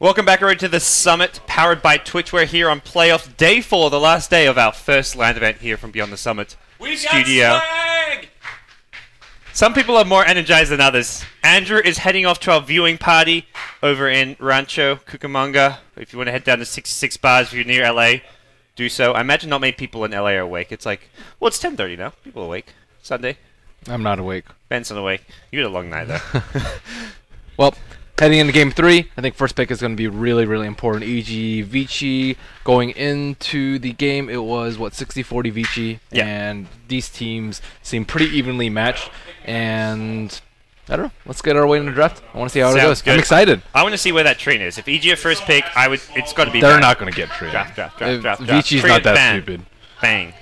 Welcome back everyone to the Summit, powered by Twitch. We're here on Playoffs Day 4, the last day of our first LAN event here from Beyond the Summit studio. Got swag! Some people are more energized than others. Andrew is heading off to our viewing party over in Rancho Cucamonga. If you want to head down to 66 bars, if you're near LA, do so. I imagine not many people in LA are awake. It's like, well, it's 10:30 now. People are awake. Sunday. I'm not awake. Ben's not awake. You had a long night, though. Well, heading into Game 3, I think first pick is going to be really, really important. E.g. Vici going into the game, it was, what, 60-40 Vici? Yeah. And these teams seem pretty evenly matched. And I don't know. Let's get our way in the draft. I want to see how it goes. Good. I'm excited. I want to see where that train is. If EG at first pick, it's got to be They're bang. not going to get Trina. Draft. Vici's Train not that ban. stupid. Bang.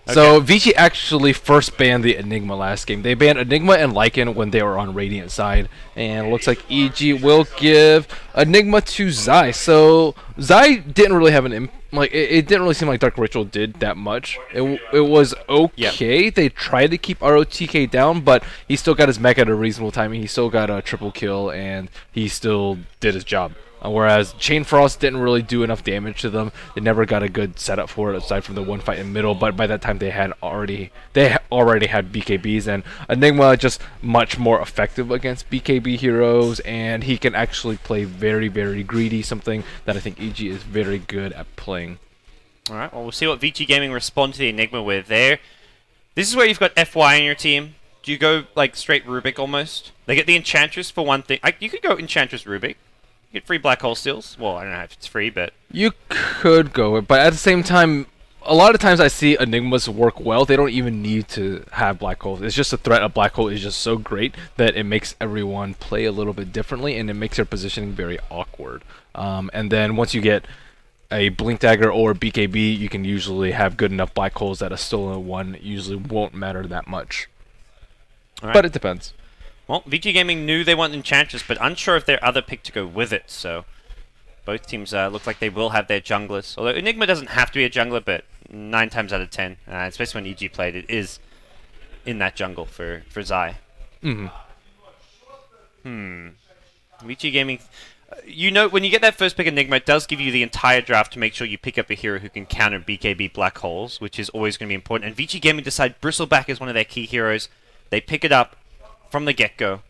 So Okay. Vici actually first banned the Enigma last game. They banned Enigma and Lycan when they were on Radiant side, and it looks like EG will give Enigma to Zai. So Zai didn't really have an it didn't really seem like Dark Ritual did that much. It was okay. Yep. They tried to keep ROTK down, but he still got his mech at a reasonable timing. He still got a triple kill, and he still did his job. Whereas Chain Frost didn't really do enough damage to them. They never got a good setup for it aside from the one fight in middle, but by that time they already had BKBs, and Enigma just much more effective against BKB heroes, and he can actually play very, very greedy, something that I think EG is very good at playing. Alright, well, we'll see what Vici Gaming respond to the Enigma with there. This is where you've got FY in your team. Do you go like straight Rubik almost? They get the Enchantress for one thing. You could go Enchantress Rubik. Get free black hole steals. Well, I don't know if it's free, but you could go it, but at the same time, a lot of times I see Enigmas work well. They don't even need to have black holes. It's just the threat of black hole is just so great that it makes everyone play a little bit differently, and it makes their positioning very awkward. And then once you get a Blink Dagger or BKB, you can usually have good enough black holes that a stolen one usually won't matter that much. Right. But it depends. Well, Vici Gaming knew they want Enchantress, but unsure if their other pick to go with it, so both teams look like they will have their junglers. Although Enigma doesn't have to be a jungler, but 9 times out of 10, especially when EG played, it is in that jungle for Zai. Vici Gaming, you know, when you get that first pick Enigma, it does give you the entire draft to make sure you pick up a hero who can counter BKB black holes, which is always going to be important. And Vici Gaming decide Bristleback is one of their key heroes. They pick it up from the get-go.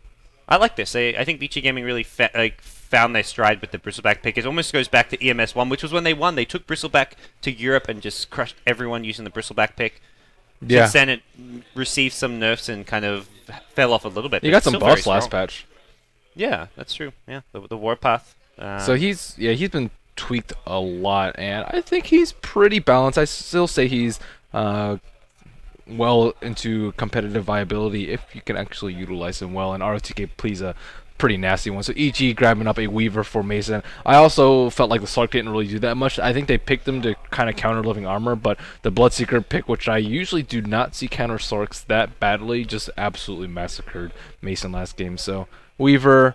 I like this. I think Vici Gaming really found their stride with the Bristleback pick. It almost goes back to EMS1, which was when they won. They took Bristleback to Europe and just crushed everyone using the Bristleback pick. Yeah. Since then, it received some nerfs and kind of fell off a little bit. You got some buffs last patch. Yeah, that's true. Yeah, the Warpath. So he's been tweaked a lot, and I think he's pretty balanced. I still say he's well into competitive viability if you can actually utilize him well, and ROTK plays a pretty nasty one. So EG grabbing up a Weaver formation. I also felt like the Slark didn't really do that much. I think they picked him to kind of counter Living Armor, but the Bloodseeker pick, which I usually do not see counter Slarks that badly, just absolutely massacred Mason last game. So Weaver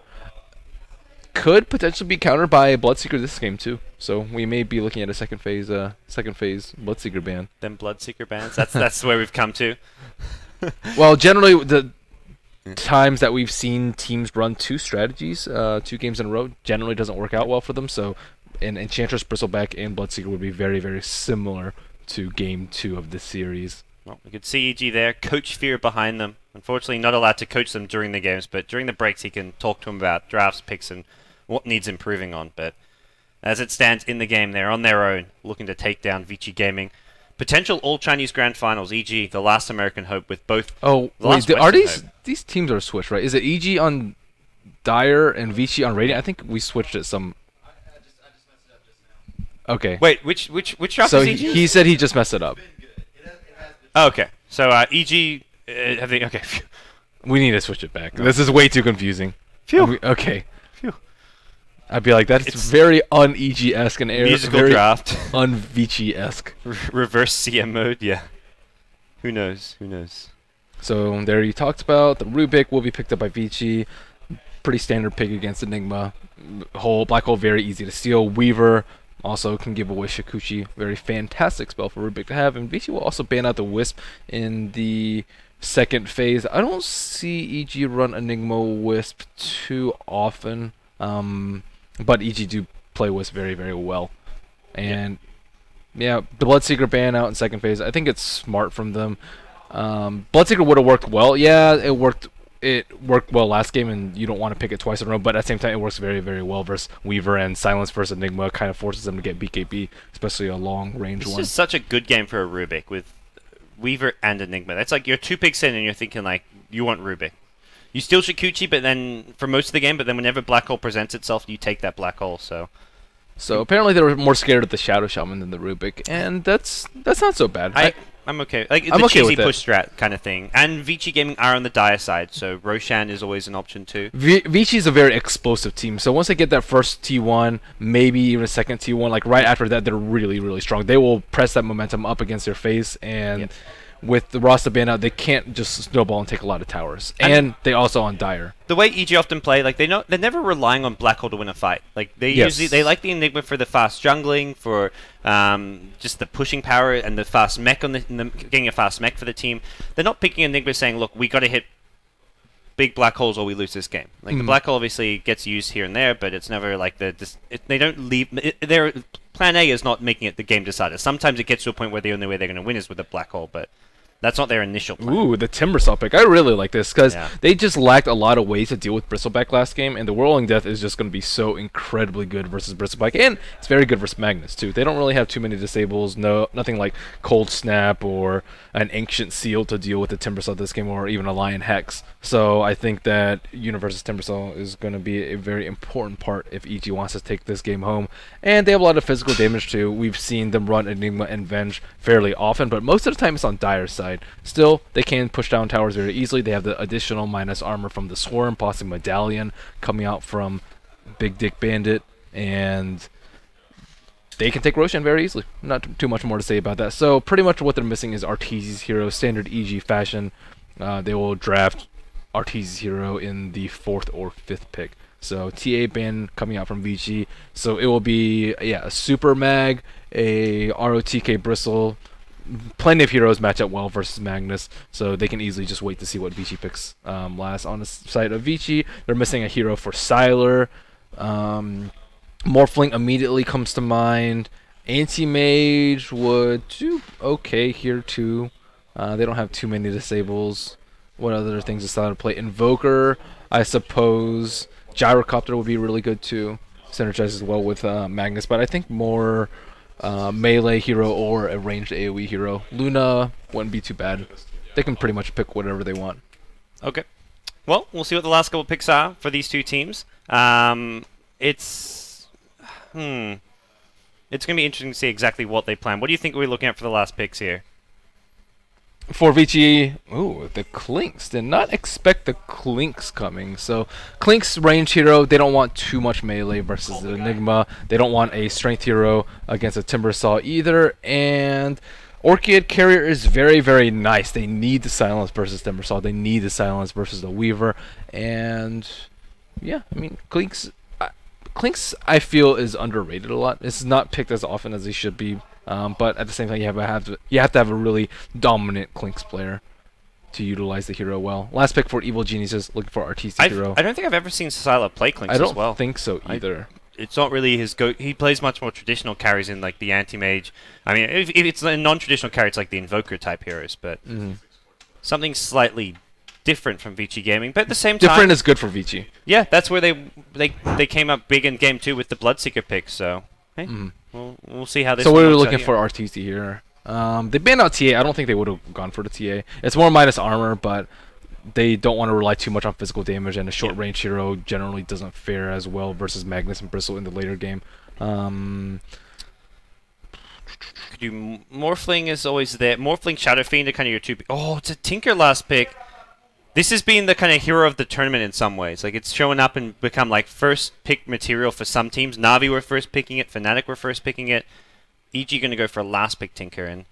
could potentially be countered by Bloodseeker this game too. So we may be looking at a second phase Bloodseeker ban. Then Bloodseeker bans. That's where we've come to. Well, generally the times that we've seen teams run two strategies, 2 games in a row, generally doesn't work out well for them. So an Enchantress, Bristleback, and Bloodseeker would be very, very similar to game 2 of this series. Well, we could see EG there, Coach Fear behind them. Unfortunately, not allowed to coach them during the games, but during the breaks he can talk to them about drafts, picks, and what needs improving on. But as it stands in the game, they're on their own, looking to take down Vici Gaming. Potential all-Chinese Grand Finals, e.g. the last American Hope with both... Oh, wait, are these teams are switched, right? Is it EG on Dire and Vici on Radiant? I think we switched it some... I just messed it up just now. Okay. Wait, which draft so is EG? he said he just messed it up. Oh, okay. So EG... have they, okay. We need to switch it back. This is way too confusing. Phew. Okay. Phew. I'd be like, that's very un-EG-esque and musical very draft. un-Vici-esque. Reverse CM mode, yeah. Who knows? Who knows? So there you talked about the Rubik will be picked up by Vici. Pretty standard pick against Enigma. Black hole very easy to steal. Weaver also can give away Shikuchi. Very fantastic spell for Rubik to have. And Vici will also ban out the Wisp in the second phase. I don't see EG run Enigma Wisp too often. but EG do play Wisp very, very well. And yeah, the Bloodseeker ban out in second phase. I think it's smart from them. Bloodseeker would have worked well. Yeah, it worked. It worked well last game, and you don't want to pick it twice in a row. But at the same time, it works very, very well versus Weaver, and Silence versus Enigma kind of forces them to get BKB, especially a long range It's one. just such a good game for a Rubik with Weaver and Enigma. That's like you're 2 picks in, and you're thinking like you want Rubik. You steal Shikuchi, but then for most of the game, but then whenever Black Hole presents itself, you take that Black Hole. So apparently they were more scared of the Shadow Shaman than the Rubik, and that's not so bad. I'm okay. Like I'm the okay cheesy with it. push strat kind of thing. And Vici Gaming are on the dire side, so Roshan is always an option too. Vici is a very explosive team, so once they get that first T1, maybe even a second T1, like right after that, they're really, really strong. They will press that momentum up against their face, and with the Rasta ban out, they can't just snowball and take a lot of towers. And they also on dire. The way EG often play, like they're never relying on Black Hole to win a fight. Like they like the Enigma for the fast jungling, for just the pushing power and the fast mech getting a fast mech for the team. They're not picking Enigma saying, look, we got to hit big black holes or we lose this game. Like the black hole obviously gets used here and there, but it's never like they don't leave. Their plan A is not making it the game decider. Sometimes it gets to a point where the only way they're going to win is with a black hole, but that's not their initial plan. Ooh, the Timbersaw pick. I really like this because they just lacked a lot of ways to deal with Bristleback last game, and the Whirling Death is just going to be so incredibly good versus Bristleback, and it's very good versus Magnus too. They don't really have too many disables, nothing like Cold Snap or an Ancient Seal to deal with the Timbersaw this game, or even a Lion Hex. So I think that Universe's Timbersaw is going to be a very important part if EG wants to take this game home. And they have a lot of physical damage too. We've seen them run Enigma and Venge fairly often, but most of the time it's on Dire's side. Still, they can push down towers very easily. They have the additional minus armor from the Swarm, possibly Medallion coming out from Big Dick Bandit, and they can take Roshan very easily. Not too much more to say about that. So pretty much what they're missing is Arteezy's hero, standard EG fashion. They will draft Arteezy's hero in the 4th or 5th pick. So TA ban coming out from Vici. So it will be a Super Mag, a ROTK Bristle. Plenty of heroes match up well versus Magnus, so they can easily just wait to see what Vici picks last. On the side of Vici, they're missing a hero for Sylar. Morphling immediately comes to mind. Anti-Mage would do okay here too. They don't have too many disables. What other things decide to play? Invoker, I suppose. Gyrocopter would be really good too. Synergizes well with Magnus, but I think more melee hero or a ranged AoE hero. Luna wouldn't be too bad. They can pretty much pick whatever they want. Okay. Well, we'll see what the last couple picks are for these two teams. It's going to be interesting to see exactly what they plan. What do you think we're looking at for the last picks here? For Vici, ooh, the Clinks. Did not expect the Clinks coming. So, Clinks range hero, they don't want too much melee versus the Enigma. They don't want a strength hero against a Timbersaw either. And Orchid Carrier is very, very nice. They need the silence versus Timbersaw. They need the silence versus the Weaver. And, yeah, I mean, Clinks, I feel, is underrated a lot. It's not picked as often as he should be. But at the same time, you have to have a really dominant Clinks player to utilize the hero well. Last pick for Evil Geniuses, looking for Arteezy hero. I don't think I've ever seen Sylar play Clinks as well. I don't think so either. It's not really his go. He plays much more traditional carries in like the anti-mage. I mean, if it's a non-traditional carry, it's like the Invoker type heroes, but something slightly different from Vici Gaming. But at the same time, different is good for Vici. Yeah, that's where they came up big in game 2 with the Bloodseeker pick. So hey. We'll see how this. So we're looking for Arteezy here. They banned out TA. I don't think they would have gone for the TA. It's more minus armor, but they don't want to rely too much on physical damage, and a short range hero generally doesn't fare as well versus Magnus and Bristle in the later game. Morphling is always there. Morphling, Shadow Fiend are kind of your two. Oh, it's a Tinker last pick. This has been the kind of hero of the tournament in some ways. Like, it's showing up and become, like, first pick material for some teams. Navi were first picking it. Fnatic were first picking it. EG going to go for a last pick Tinker, and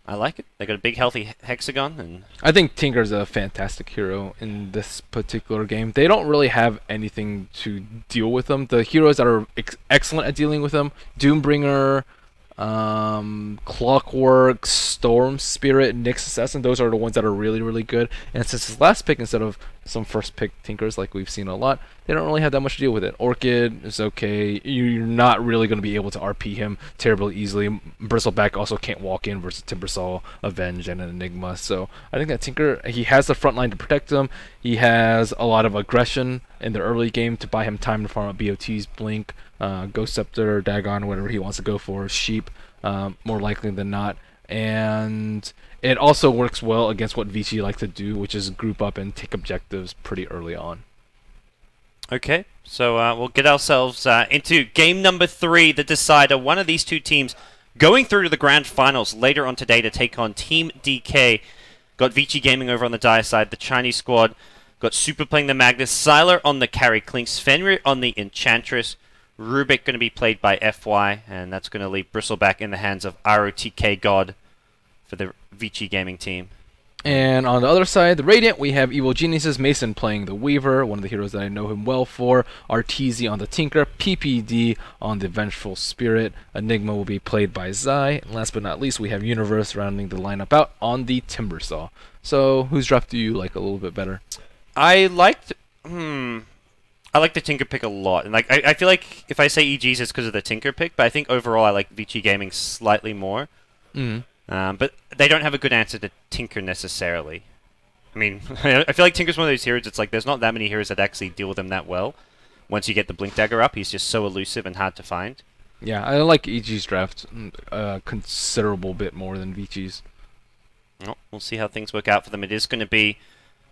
I like it. They got a big, healthy Hexagon. And I think Tinker's a fantastic hero in this particular game. They don't really have anything to deal with them. The heroes that are excellent at dealing with them, Doombringer, Clockwork, Storm Spirit, Nyx Assassin. Those are the ones that are really, really good. And since his last pick, instead of some first pick Tinkers like we've seen a lot, they don't really have that much to deal with it. Orchid is okay. You're not really going to be able to RP him terribly easily. Bristleback also can't walk in versus Timbersaw, Avenge, and an Enigma. So I think that Tinker, he has the front line to protect him. He has a lot of aggression in the early game to buy him time to farm up BOTs, Blink, Ghost Scepter, Dagon, whatever he wants to go for, Sheep, more likely than not. And it also works well against what Vici like to do, which is group up and take objectives pretty early on. Okay, so we'll get ourselves into game number 3, the decider. One of these two teams going through to the grand finals later on today to take on Team DK. Got Vici Gaming over on the dire side, the Chinese squad. Got Super playing the Magnus, Sylar on the carry, Clinks, Fenrir on the Enchantress, Rubik going to be played by FY, and that's going to leave Bristleback in the hands of ROTK God for the Vici Gaming team. And on the other side, the Radiant, we have Evil Geniuses, Mason playing the Weaver, one of the heroes that I know him well for, Arteezy on the Tinker, PPD on the Vengeful Spirit, Enigma will be played by Zai, and last but not least, we have Universe rounding the lineup out on the Timbersaw. So, whose draft do you like a little bit better? I like the Tinker pick a lot, and like I feel like if I say EGs, it's because of the Tinker pick, but I think overall I like Vici Gaming slightly more. But they don't have a good answer to Tinker necessarily. I mean, I feel like Tinker's one of those heroes, it's like there's not that many heroes that actually deal with him that well. Once you get the Blink Dagger up, he's just so elusive and hard to find. Yeah, I like EG's draft a considerable bit more than Vici's. Well, we'll see how things work out for them. It is going to be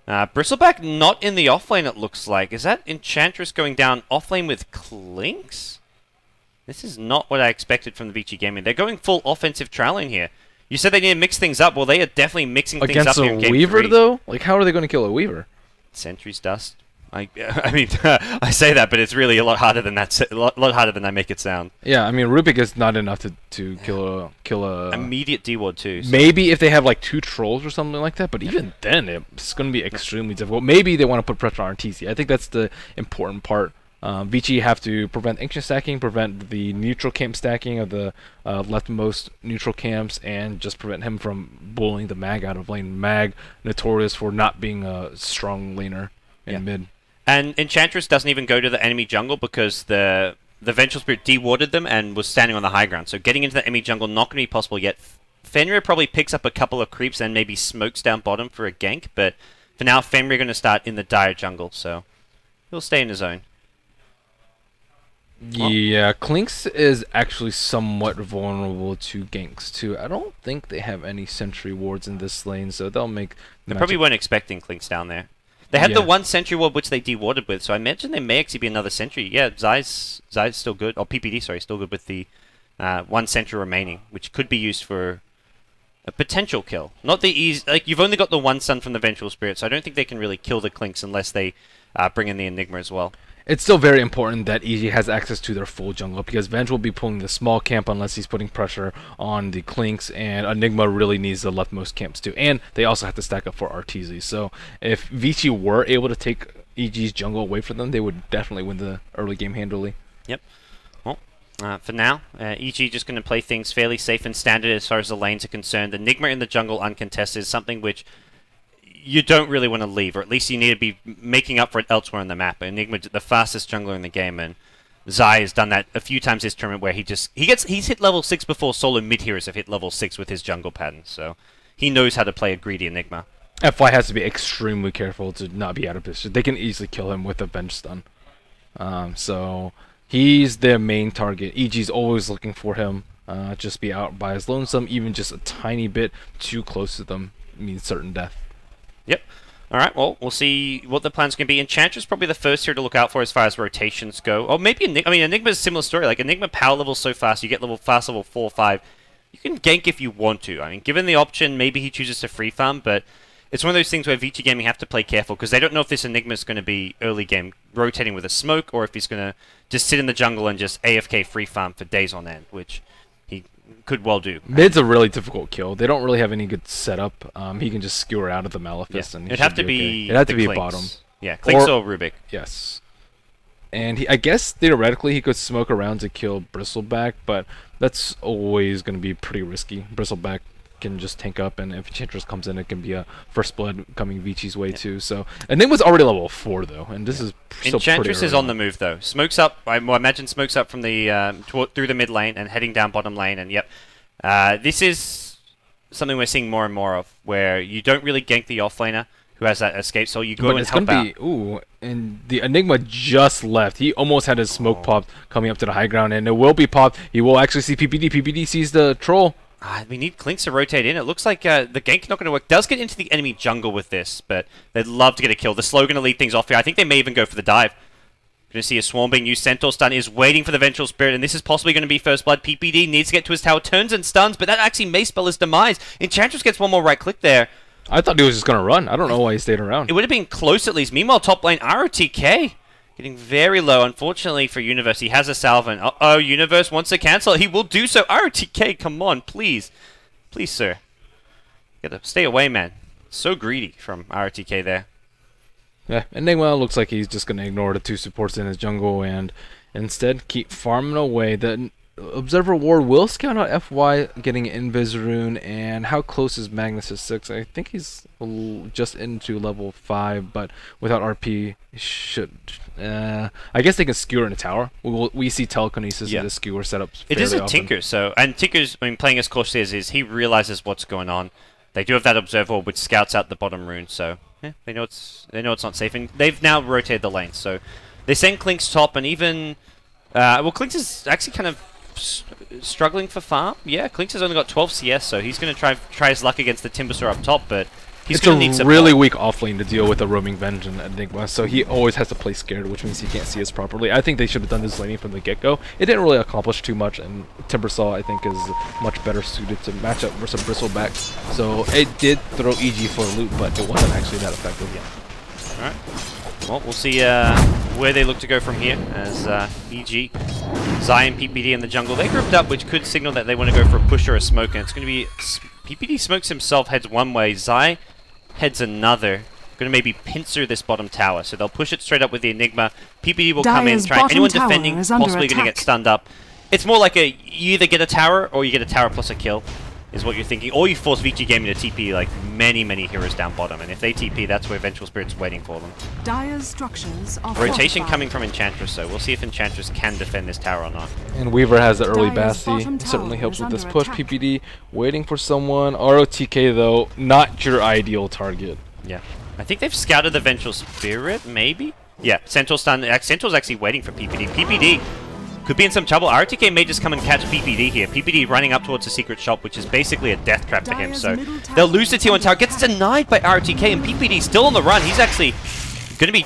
Bristleback not in the offlane, it looks like. Is that Enchantress going down offlane with Clinks? This is not what I expected from the Vici Gaming. They're going full offensive trailing here. You said they need to mix things up. Well, they are definitely mixing things up here in game 3. Against a Weaver, though? Like, how are they going to kill a Weaver? Sentry's Dust. I mean, I say that, but it's really a lot harder than that. A lot harder than I make it sound. Yeah, I mean, Rubik is not enough to kill a immediate D-ward too. So. Maybe if they have like 2 trolls or something like that, but even then, it's going to be extremely difficult. Maybe they want to put pressure on RTC. I think that's the important part. Vici have to prevent ancient stacking, prevent the neutral camp stacking of the leftmost neutral camps, and just prevent him from bullying the Mag out of lane. Mag, notorious for not being a strong laner in mid. And Enchantress doesn't even go to the enemy jungle because the Vengeful Spirit de-warded them and was standing on the high ground. So getting into the enemy jungle not going to be possible yet. Fenrir probably picks up a couple of creeps and maybe smokes down bottom for a gank, but for now Fenrir going to start in the dire jungle, so he'll stay in his zone. Yeah, Clinks is actually somewhat vulnerable to ganks too. I don't think they have any sentry wards in this lane, so they'll make... They probably weren't expecting Clinks down there. They had the one sentry ward which they de-warded with, so I imagine there may actually be another sentry. Yeah, Zai's still good, or PPD, sorry, still good with the 1 sentry remaining, which could be used for a potential kill. Not the easy... Like, you've only got the 1 stun from the Vengeful Spirit, so I don't think they can really kill the Clinks unless they bring in the Enigma as well. It's still very important that EG has access to their full jungle, because Venge will be pulling the small camp unless he's putting pressure on the Clinks, and Enigma really needs the leftmost camps too. And they also have to stack up for Arteezy. So if Vici were able to take EG's jungle away from them, they would definitely win the early game handily. Yep. Well, for now, EG just going to play things fairly safe and standard as far as the lanes are concerned. Enigma in the jungle uncontested is something which you don't really want to leave, or at least you need to be making up for it elsewhere on the map. Enigma, the fastest jungler in the game, and Zai has done that a few times this tournament where he's hit level 6 before solo mid-heroes have hit level 6 with his jungle pattern, so he knows how to play a greedy Enigma. FY has to be extremely careful to not be out of position. They can easily kill him with a bench stun. So he's their main target. EG's always looking for him. Just be out by his lonesome, even just a tiny bit too close to them means certain death. Yep. Alright, well, we'll see what the plan's going to be. Enchantress is probably the first here to look out for as far as rotations go. Or maybe Enigma. I mean, Enigma's a similar story. Like, Enigma power levels so fast, you get level 4 or 5. You can gank if you want to. I mean, given the option, maybe he chooses to free farm, but it's one of those things where Vici Gaming have to play careful, because they don't know if this Enigma is going to be early game rotating with a smoke, or if he's going to just sit in the jungle and just AFK free farm for days on end, which he could well do. Mid's a really difficult kill. They don't really have any good setup. He can just skewer out of the Malefice. Yeah. And It'd have to be okay. It'd have to be a bottom. Yeah, Clinks or Rubik. Yes. And I guess theoretically he could smoke around to kill Bristleback, but that's always going to be pretty risky. Bristleback can just tank up, and if Enchantress comes in, it can be a first blood coming Vici's way too. So, and then was already level 4 though, and this is still Enchantress pretty is on the move though. Smokes up. I imagine smokes up from the through the mid lane and heading down bottom lane. And yep, this is something we're seeing more and more of, where you don't really gank the offlaner who has that escape, so you go and help out. Ooh, and the Enigma just left. He almost had his smoke popped coming up to the high ground, and it will be popped. He will actually see PPD. PPD sees the troll. We need Clinks to rotate in. It looks like the gank not going to work. Does get into the enemy jungle with this, but they'd love to get a kill. The slow going to lead things off here. I think they may even go for the dive. Going to see a swarm being used. Centaur stun is waiting for the Vengeful Spirit, and this is possibly going to be first blood. PPD needs to get to his tower, turns and stuns, but that actually may spell his demise. Enchantress gets one more right click there. I thought he was just going to run. I don't know why he stayed around. It would have been close at least. Meanwhile, top lane, ROTK getting very low. Unfortunately for Universe, he has a Salvin. Uh-oh, Universe wants to cancel. He will do so. ROTK, come on, please. Please, sir. You gotta stay away, man. So greedy from RTK there. Yeah, Enigma looks like he's just going to ignore the 2 supports in his jungle and instead keep farming away. The Observer Ward will scout out FY, getting Invis Rune, and how close is Magnus to 6? I think he's just into level 5, but without RP, should... I guess they can skewer in a tower. We see telekinesis in the skewer setups. It is a often. Tinker, so... And Tinker's, I mean, playing as cautiously as is, he realizes what's going on. They do have that Observer Ward, which scouts out the bottom rune, so... Yeah, they know it's not safe, and they've now rotated the lane, so... They send Clinks top, and even... well, Clinks is actually kind of struggling for farm. Yeah, Clinks has only got 12 CS, so he's going to try his luck against the Timbersaw up top, but he's going to need support. It's a really weak offlane to deal with a roaming Venge and Enigma, so he always has to play scared, which means he can't see us properly. I think they should have done this laning from the get-go. It didn't really accomplish too much, and Timbersaw, I think, is much better suited to match up versus Bristleback. So it did throw EG for a loop, but it wasn't actually that effective. Yeah. Alright. Well, we'll see where they look to go from here, as EG, Zai and PPD in the jungle. They grouped up, which could signal that they want to go for a push or a smoke, and it's going to be... PPD smokes himself, heads one way, Zai heads another. Going to maybe pincer this bottom tower, so they'll push it straight up with the Enigma. PPD will come in, try... Anyone defending, possibly going to get stunned up. It's more like you either get a tower, or you get a tower plus a kill, is what you're thinking. Or you force Vici Gaming to TP like many heroes down bottom, and if they TP, that's where Vengeful Spirit's waiting for them. Dire's structures are Rotation fortified. coming from Enchantress, so we'll see if Enchantress can defend this tower or not. And Weaver has the early Dire's Basti. bottom Certainly tower helps is with this under push. attack. PPD waiting for someone. ROTK, though, not your ideal target. Yeah. I think they've scouted the Vengeful Spirit, maybe? Yeah, Centaur's actually waiting for PPD. PPD could be in some trouble. RTK may just come and catch PPD here. PPD running up towards the secret shop, which is basically a death trap for him. Dire's So middle tower they'll lose the is T1 under tower. Gets attack. denied by RTK, and PPD still on the run. He's actually going to be...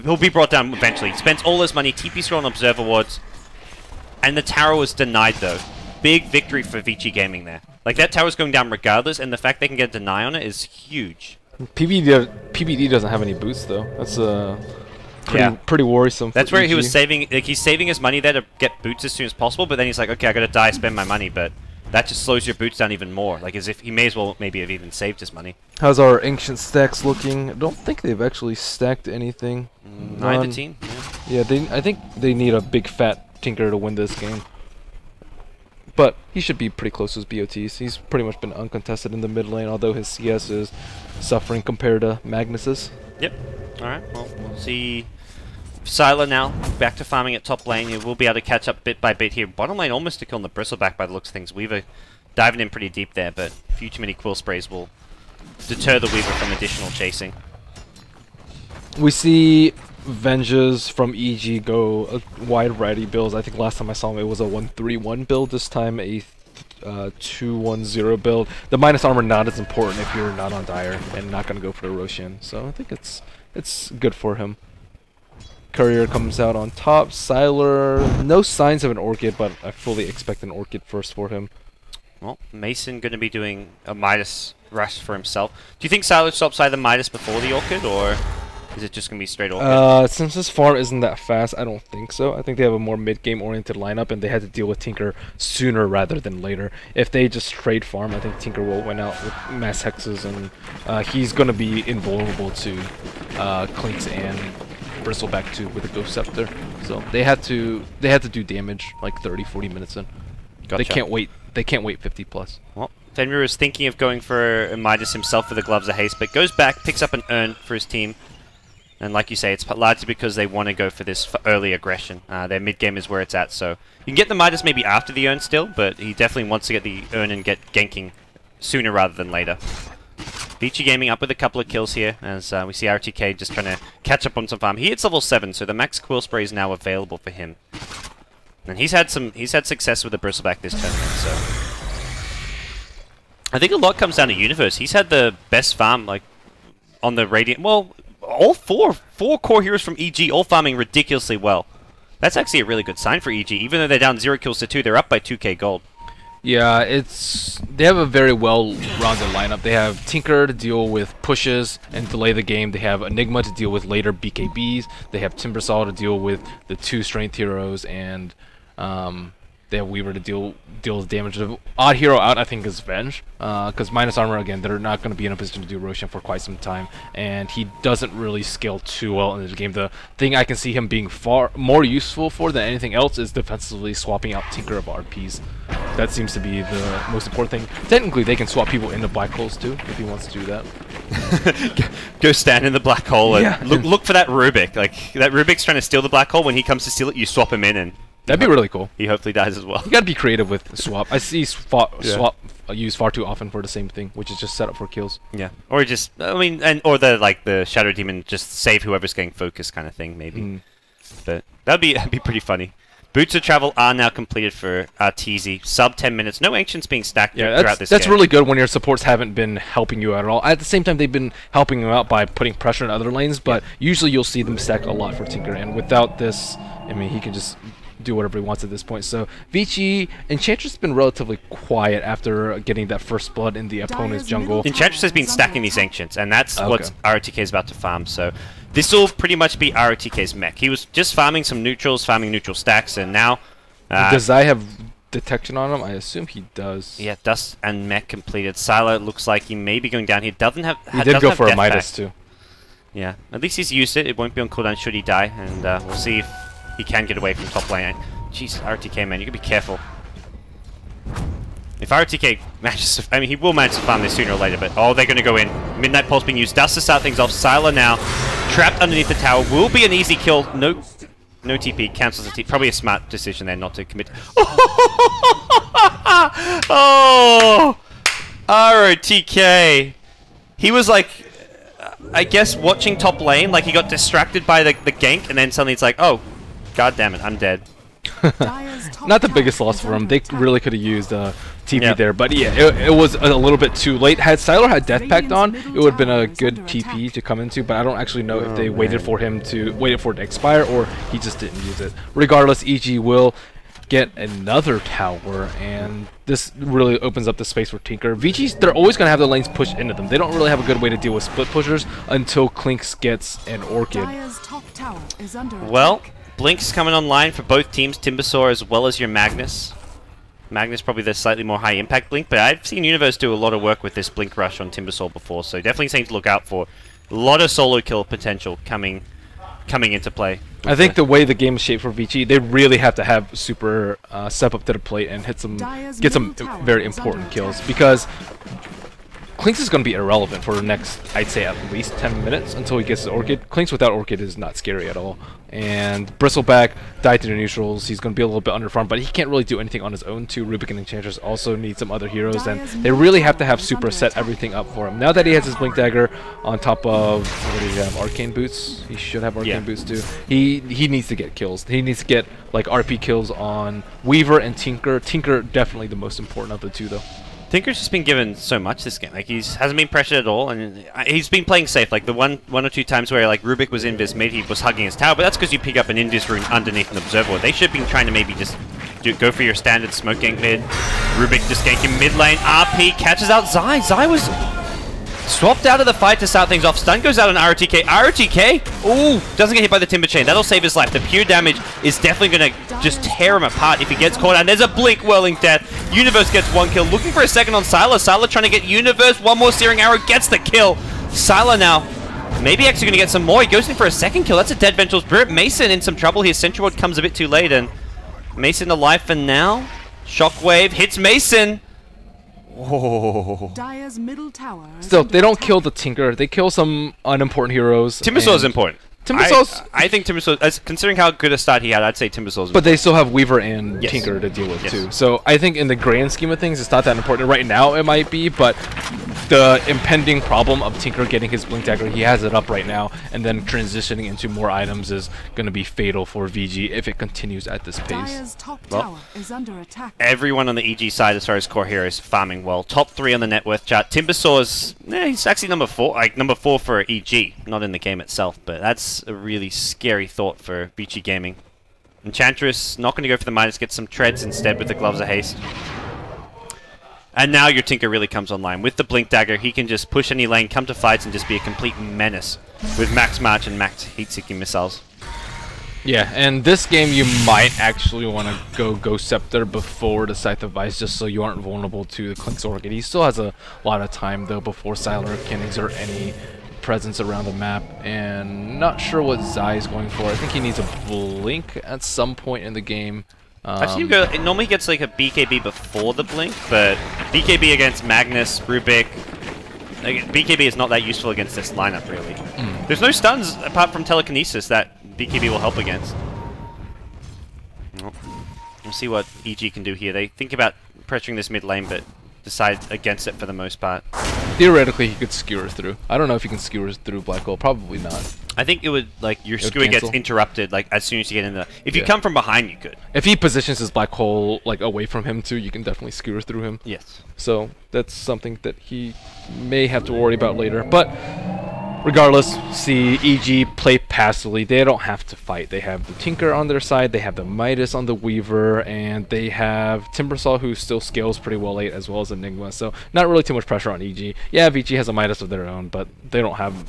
he'll be brought down eventually. He spends all his money, TP scroll on Observer Wards, and the tower was denied, though. Big victory for Vici Gaming there. Like, that tower's going down regardless, and the fact they can get a deny on it is huge. PPD doesn't have any boots, though. That's pretty worrisome. That's for where he was EG. saving, like he's saving his money there to get boots as soon as possible, but then he's like, okay, I gotta die, spend my money, but that just slows your boots down even more, like as if he may as well maybe have even saved his money. How's our ancient stacks looking? I don't think they've actually stacked anything. Neither None. team. Yeah, I think they need a big fat Tinker to win this game. But he should be pretty close to his BOTs. He's pretty much been uncontested in the mid lane, although his CS is suffering compared to Magnus's. Yep. Alright, well, we'll see. Sylar now, back to farming at top lane. You will be able to catch up bit by bit here. Bottom lane almost to kill on the Bristleback by the looks of things. Weaver diving in pretty deep there, but a few too many quill sprays will deter the Weaver from additional chasing. We see Venges from EG go a wide variety of builds. I think last time I saw him it was a 1-3-1 build. This time a 2-1-0 build. The minus armor not as important if you're not on Dire and not going to go for the Roshan. So I think it's good for him. Courier comes out on top. Sylar, no signs of an Orchid, but I fully expect an Orchid first for him. Well, Mason going to be doing a Midas rush for himself. Do you think Sylar stops either Midas before the Orchid, or is it just going to be straight Orchid? Since his farm isn't that fast, I don't think so. I think they have a more mid-game oriented lineup, and they had to deal with Tinker sooner rather than later. If they just trade farm, I think Tinker will win out with mass hexes, and he's going to be invulnerable to Clinks and Bristleback too with a Ghost Scepter. So they had to do damage like 30-40 minutes in. Gotcha. They can't wait. They can't wait 50 plus. Well, Fenrir is thinking of going for a Midas himself for the Gloves of Haste, but goes back, picks up an Urn for his team. And like you say, it's largely because they want to go for this early aggression. Their mid-game is where it's at, so you can get the Midas maybe after the Urn still, but he definitely wants to get the Urn and get ganking sooner rather than later. Vici Gaming up with a couple of kills here, as we see RTK just trying to catch up on some farm. He hits level 7, so the Max Quill Spray is now available for him. And he's had success with the Bristleback this tournament, so I think a lot comes down to Universe. He's had the best farm, like, on the Radiant. Well, all four core heroes from EG all farming ridiculously well. That's actually a really good sign for EG. Even though they're down 0 kills to 2, they're up by 2k gold. Yeah, they have a very well-rounded lineup. They have Tinker to deal with pushes and delay the game. They have Enigma to deal with later BKBs. They have Timbersaw to deal with the 2 strength heroes, and they have Weaver to deal with damage. The odd hero out, I think, is Venge, because minus armor, again, they're not going to be in a position to do Roshan for quite some time, and he doesn't really scale too well in this game. The thing I can see him being far more useful for than anything else is defensively swapping out Tinker of RPs. That seems to be the most important thing. Technically, they can swap people into black holes too, if he wants to do that. Go stand in the black hole and Yeah. look for that Rubik. Like, that Rubik's trying to steal the black hole. When he comes to steal it, you swap him in, and That'd be really cool. he hopefully dies as well. You gotta be creative with swap. I see swap used far too often for the same thing, which is just set up for kills. Yeah, or just, I mean, or the Shadow Demon just save whoever's getting focused kind of thing, maybe. But that'd be pretty funny. Boots of Travel are now completed for Arteezy. Sub 10 minutes. No Ancients being stacked throughout this game. That's really good when your supports haven't been helping you out at all. At the same time, they've been helping you out by putting pressure in other lanes, but usually you'll see them stack a lot for Tinker, and without this, I mean, he can just do whatever he wants at this point. So Vici, Enchantress has been relatively quiet after getting that first blood in the opponent's jungle. Enchantress has been stacking these Ancients, and that's what ROTK is about to farm. So this will pretty much be ROTK's mech. He was just farming some neutrals, farming neutral stacks, and now... does Zai have detection on him? I assume he does. Yeah, Dust and mech completed. Silo looks like he may be going down. He doesn't have... He did go for a Midas too. Yeah, at least he's used it. It won't be on cooldown should he die, and we'll see if he can get away from top lane. Jesus, RTK, man, you gotta be careful. If RTK manages to... I mean, he will manage to farm this sooner or later, but... Oh, they're gonna go in. Midnight Pulse being used. Dust to start things off. Silo now, trapped underneath the tower. Will be an easy kill. No TP. Cancels the TP. Probably a smart decision there not to commit. Oh! ROTK. He was like... I guess watching top lane, like he got distracted by the gank, and then suddenly it's like, oh, god damn it, I'm dead. Not the biggest loss for him. They really could have used TP there, but yeah, it was a little bit too late. Had Sylar had Death Pact on, it would have been a good TP to come into, but I don't actually know if they waited for it to expire or he just didn't use it. Regardless, EG will get another tower, and this really opens up the space for Tinker. Vici, they're always going to have the lanes pushed into them. They don't really have a good way to deal with split pushers until Klinks gets an Orchid. Well, Blink's coming online for both teams, Timbersaw as well as your Magnus. Magnus probably the slightly more high impact Blink, but I've seen Universe do a lot of work with this Blink rush on Timbersaw before, so definitely something to look out for. A lot of solo kill potential coming into play. I think the way the game is shaped for Vici, they really have to have Super step up to the plate and get some very important kills, because Klinks is going to be irrelevant for the next, I'd say, at least 10 minutes until he gets his Orchid. Klinks without Orchid is not scary at all. And Bristleback died to the neutrals. He's going to be a little bit underfarmed, but he can't really do anything on his own too. Rubik and Enchantress also need some other heroes, and they really have to have Super set everything up for him. Now that he has his Blink Dagger on top of, what does he have, Arcane Boots? He should have Arcane Boots too. He needs to get kills. He needs to get like RP kills on Weaver and Tinker. Tinker definitely the most important of the two though. Tinker's just been given so much this game. Like, he hasn't been pressured at all, and he's been playing safe. Like, the one or two times where, like, Rubik was invis mid, he was hugging his tower, but that's because you pick up an invis rune underneath an observer. They should have been trying to maybe just go for your standard smoke gank mid. Rubik just ganking mid lane. RP catches out Zai. Zai was swapped out of the fight to start things off. Stun goes out on ROTK. ROTK, ooh, doesn't get hit by the Timber Chain. That'll save his life. The pure damage is definitely going to just tear him apart if he gets caught out. There's a Blink Whirling Death. Universe gets one kill. Looking for a second on Sylar. Sylar trying to get Universe. One more Searing Arrow gets the kill. Sylar now Maybe actually going to get some more. He goes in for a second kill. That's a dead Vengeful Spirit. Mason in some trouble here. Sentry Ward comes a bit too late, and Mason alive for now. Shockwave hits Mason. Whoa. Dire's middle tower. Still, they don't kill the Tinker. They kill some unimportant heroes. Timbersaw is important. Timbersaw's... I think Timbersaw, considering how good a start he had, I'd say Timbersaw's But they still have Weaver and Yes. Tinker to deal with, Yes. too. So I think in the grand scheme of things, it's not that important. Right now, it might be, but the impending problem of Tinker getting his Blink Dagger, he has it up right now, and then transitioning into more items is going to be fatal for VG if it continues at this pace. Dire's top Well, tower is under attack. Everyone on the EG side, as far as core heroes, farming well. Top 3 on the net worth chart. Timbersaw's, he's actually number 4, like number 4 for EG, not in the game itself, but that's a really scary thought for Vici Gaming. Enchantress not going to go for the Midas, get some treads instead with the Gloves of Haste. And now your Tinker really comes online. With the Blink Dagger, he can just push any lane, come to fights, and just be a complete menace with max March and max heat-seeking missiles. Yeah, and this game you might actually want to go Ghost Scepter before the Scythe of Vice, just so you aren't vulnerable to the Clink's Orchid. He still has a lot of time, though, before Siler can exert any presence around the map, and not sure what Zai is going for. I think he needs a Blink at some point in the game. I've seen him go, it normally gets like a BKB before the Blink, but BKB against Magnus, Rubik, like, BKB is not that useful against this lineup, really. There's no stuns apart from Telekinesis that BKB will help against. Well, we'll see what EG can do here. They think about pressuring this mid lane, but decide against it for the most part. Theoretically, he could skewer through. I don't know if he can skewer through Black Hole. Probably not. I think it would, like, your It would skewing gets cancel? interrupted, like, as soon as you get in the... If you Yeah. come from behind, you could. If he positions his Black Hole like away from him too, you can definitely skewer through him. Yes. So that's something that he may have to worry about later. But regardless, see EG play passively. They don't have to fight. They have the Tinker on their side, they have the Midas on the Weaver, and they have Timbersaw, who still scales pretty well late, as well as Enigma. So not really too much pressure on EG. Yeah, VG has a Midas of their own, but they don't have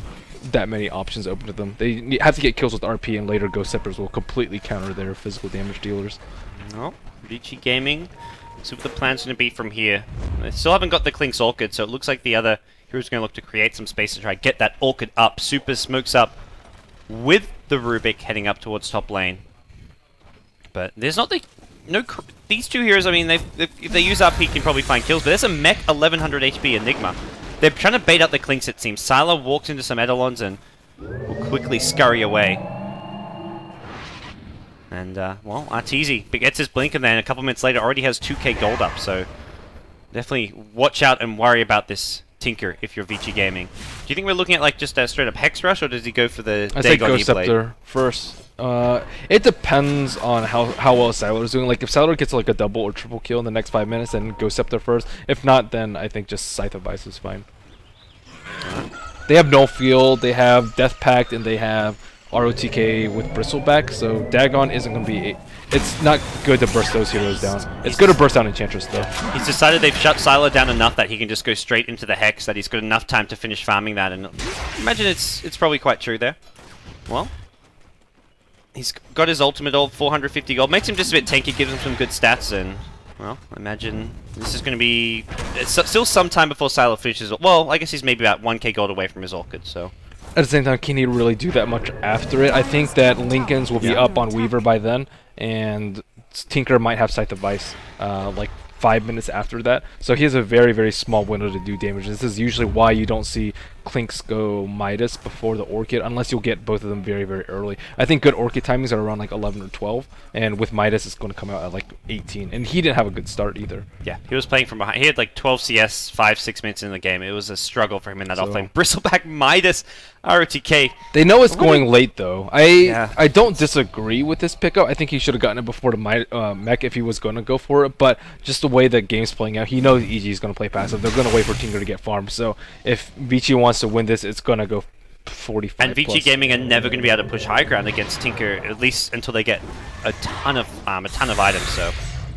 that many options open to them. They have to get kills with RP, and later Ghost Scepters will completely counter their physical damage dealers. Well, Vici Gaming, see what the plan's going to be from here. They still haven't got the Clink's Orchid, so it looks like the other hero's going to look to create some space to try to get that Orchid up. Super smokes up with the Rubik heading up towards top lane. But there's not the... these two heroes, I mean, if they use RP, can probably find kills, but there's a mech 1100 HP Enigma. They're trying to bait out the Clinks, it seems. Sylar walks into some Eidolons and will quickly scurry away. And, well, Arteezy gets his blink, and then a couple minutes later already has 2k gold up, so definitely watch out and worry about this Tinker if you're Vici Gaming. Do you think we're looking at, like, just a straight-up Hex Rush, or does he go for the I say Dagon Ghost E-Blade? Scepter first. It depends on how well Siler is doing. Like, if Siler gets like a double or triple kill in the next 5 minutes, then Ghost Scepter first. If not, then I think just Scythe of Vice is fine. They have No Field, they have Death Pact, and they have ROTK with Bristleback, so Dagon isn't going to be... It's not good to burst those heroes down. It's good to burst down Enchantress, though. He's decided they've shut Sylar down enough that he can just go straight into the Hex, that he's got enough time to finish farming that, and imagine it's probably quite true there. Well, he's got his ultimate ult, 450 gold, makes him just a bit tanky, gives him some good stats, and, well, imagine this is going to be... It's still some time before Sylar finishes... Well, I guess he's maybe about 1k gold away from his Orchid, so... At the same time, can he really do that much after it? I think that Lincoln's will be up on Weaver by then, and Tinker might have Scythe of Vice like 5 minutes after that. So he has a very, very small window to do damage. This is usually why you don't see Clinks go Midas before the Orchid, unless you'll get both of them very, very early. I think good Orchid timings are around like 11 or 12, and with Midas it's going to come out at like 18. And he didn't have a good start either. Yeah, he was playing from behind. He had like 12 CS, 5-6 minutes in the game. It was a struggle for him in that offlane. Bristleback, Midas, ROTK. They know it's going late though. Yeah. I don't disagree with this pickup. I think he should have gotten it before the mech if he was going to go for it. But just the way the game's playing out, he knows EG is going to play passive. They're going to wait for Tinker to get farmed. So if Vici wants to win this, it's going to go 45 And Vici plus. Gaming are never going to be able to push high ground against Tinker, at least until they get a ton of items. So,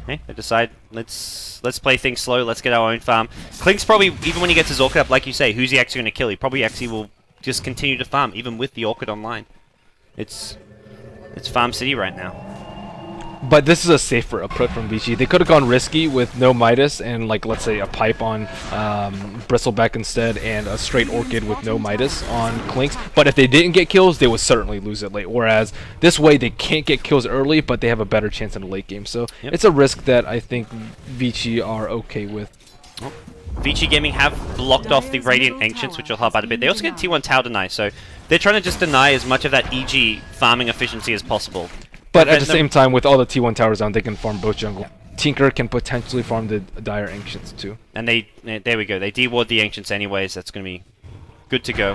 hey, they decide let's play things slow. Let's get our own farm. Clink's probably, even when he gets his Orchid up, like you say, who's he actually going to kill? He probably actually will just continue to farm, even with the Orchid online. It's Farm City right now. But this is a safer approach from Vici. They could have gone risky with no Midas and, like, let's say a pipe on Bristleback instead and a straight Orchid with no Midas on Clinks. But if they didn't get kills, they would certainly lose it late. Whereas this way, they can't get kills early, but they have a better chance in the late game. So it's a risk that I think Vici are okay with. Oh. Vici Gaming have blocked off the Radiant Ancients, which will help out a bit. They also get T1 Tower deny, so they're trying to just deny as much of that EG farming efficiency as possible. But at the same time, with all the T1 towers down, they can farm both jungle. Tinker can potentially farm the Dire Ancients too. And there we go. They de-ward the Ancients anyways. That's going to be good to go.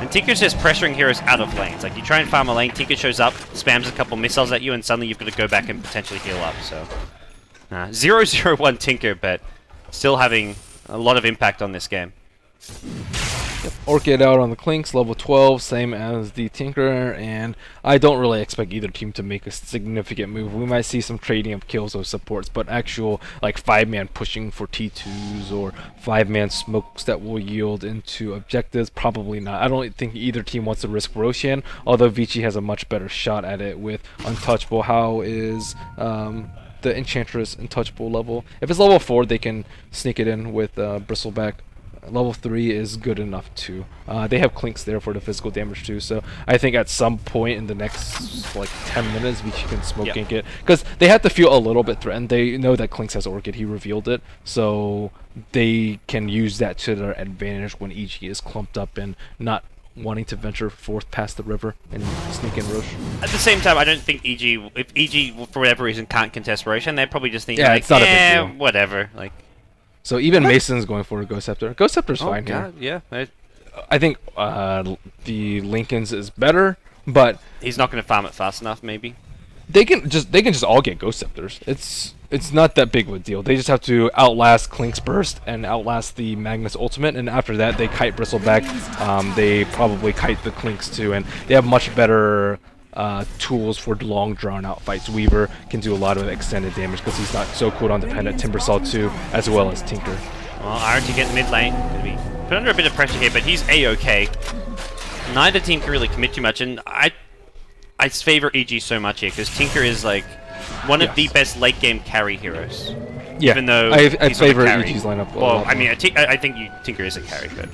And Tinker's just pressuring heroes out of lanes. Like, you try and farm a lane, Tinker shows up, spams a couple missiles at you, and suddenly you've got to go back and potentially heal up. So 0-0-1 Tinker, but still having a lot of impact on this game. Orchid out on the Clinks, level 12, same as the Tinker, and I don't really expect either team to make a significant move. We might see some trading of kills of supports, but actual like 5-man pushing for T2s or 5-man smokes that will yield into objectives, probably not. I don't think either team wants to risk Roshan, although Vici has a much better shot at it with Untouchable. How is the Enchantress Untouchable level? If it's level 4, they can sneak it in with Bristleback. Level 3 is good enough too. They have Clinks there for the physical damage too, so I think at some point in the next like 10 minutes Vici can smoke gank it, because they have to feel a little bit threatened. They know that Clinks has Orchid, he revealed it, so they can use that to their advantage when EG is clumped up and not wanting to venture forth past the river and sneak in Roche. At the same time, I don't think if EG for whatever reason can't contest Roche, and they're probably just thinking, like, it's not a big deal. Whatever. Like, so even Mason's going for a Ghost Scepter. Ghost Scepter's fine here. Yeah. I think the Lincoln's is better, but he's not going to farm it fast enough. Maybe they can just all get Ghost Scepters. It's not that big of a deal. They just have to outlast Clink's Burst and outlast the Magnus Ultimate, and after that they kite Bristleback. They probably kite the Clinks too, and they have much better tools for long drawn-out fights. Weaver can do a lot of extended damage because he's not so cooldown dependent. Timbersaw too, as well as Tinker. Well, Iron to get mid lane, going to be put under a bit of pressure here, but he's a-okay. Neither team can really commit too much, and I favor EG so much here because Tinker is like one of the best late game carry heroes. Yeah, even though I favor EG's lineup. Well, I mean, I think Tinker is a carry, but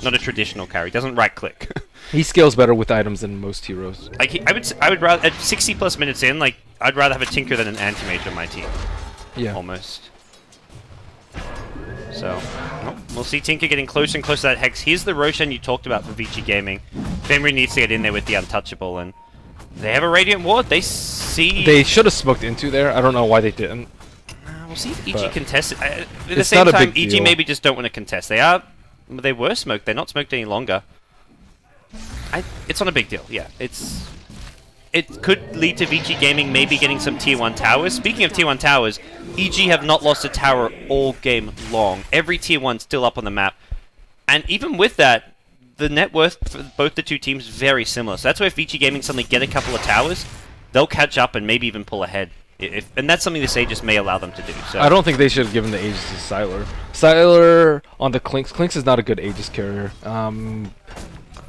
not a traditional carry. Doesn't right click. He scales better with items than most heroes. Like I would rather at 60+ minutes in, like I'd rather have a Tinker than an anti-mage on my team. Yeah, almost. So we'll see Tinker getting closer and closer to that Hex. Here's the Roshan you talked about for Vici Gaming. Fenrir needs to get in there with the Untouchable, and they have a Radiant Ward. They should have smoked into there. I don't know why they didn't. We'll see if EG contests it. At the same time, EG maybe just don't want to contest. They were smoked. They're not smoked any longer. It's not a big deal. Yeah, it could lead to Vici Gaming maybe getting some Tier 1 towers. Speaking of Tier 1 towers, EG have not lost a tower all game long. Every Tier 1 still up on the map. And even with that, the net worth for both the two teams is very similar. So that's where if Vici Gaming suddenly get a couple of towers, they'll catch up and maybe even pull ahead. And that's something this Aegis may allow them to do. So. I don't think they should have given the Aegis to Sylar. Sylar on the Clinks. Clinks is not a good Aegis carrier.